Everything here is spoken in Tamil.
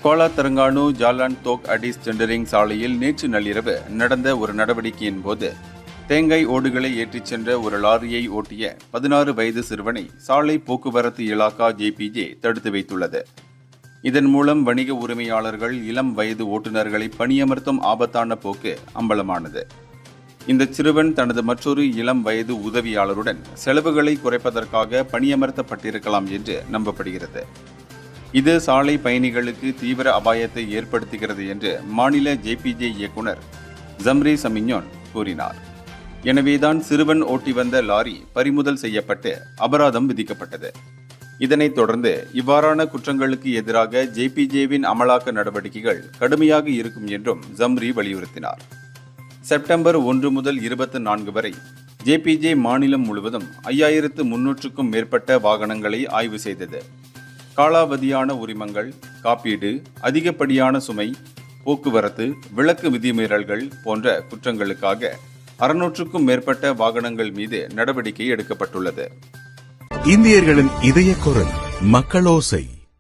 குவாலா தெலங்கானு ஜாலான் தோக் அடிஸ் டெண்டரிங் சாலையில் நேற்று நள்ளிரவு நடந்த ஒரு நடவடிக்கையின் போது தேங்காய் ஓடுகளை ஏற்றிச் சென்ற ஒரு லாரியை ஓட்டிய 16 வயது சிறுவனை சாலை போக்குவரத்து இலாகா ஜேபிஜே தடுத்து வைத்துள்ளது. இதன் மூலம் வணிக உரிமையாளர்கள் இளம் வயது ஓட்டுநர்களை பணியமர்த்தும் ஆபத்தான போக்கு அம்பலமானது. இந்த சிறுவன் தனது மற்றொரு இளம் வயது உதவியாளருடன் செலவுகளை குறைப்பதற்காக பணியமர்த்தப்பட்டிருக்கலாம் என்று நம்பப்படுகிறது. இது சாலை பயணிகளுக்கு தீவிர அபாயத்தை ஏற்படுத்துகிறது என்று மாநில ஜேபிஜே இயக்குனர் ஜம்ரி சமிஞ்ஞோன் கூறினார். எனவேதான் சிறுவன் ஓட்டி வந்த லாரி பறிமுதல் செய்யப்பட்டு அபராதம் விதிக்கப்பட்டது. இதனைத் தொடர்ந்து இவ்வாறான குற்றங்களுக்கு எதிராக ஜேபிஜேவின் அமலாக்க நடவடிக்கைகள் கடுமையாக இருக்கும் என்றும் ஜம்ரி வலியுறுத்தினார். செப்டம்பர் 1 முதல் 24 வரை ஜேபிஜே மாநிலம் முழுவதும் 5300க்கும் மேற்பட்ட வாகனங்களை ஆய்வு செய்தது. காலாவதியான உரிமங்கள், காப்பீடு, அதிகப்படியான சுமை, போக்குவரத்து, விலக்கு விதிமீறல்கள் போன்ற குற்றங்களுக்காக 600க்கும் மேற்பட்ட வாகனங்கள் மீது நடவடிக்கை எடுக்கப்பட்டுள்ளது. இந்தியர்களின் இதய குரல் மக்களோசை.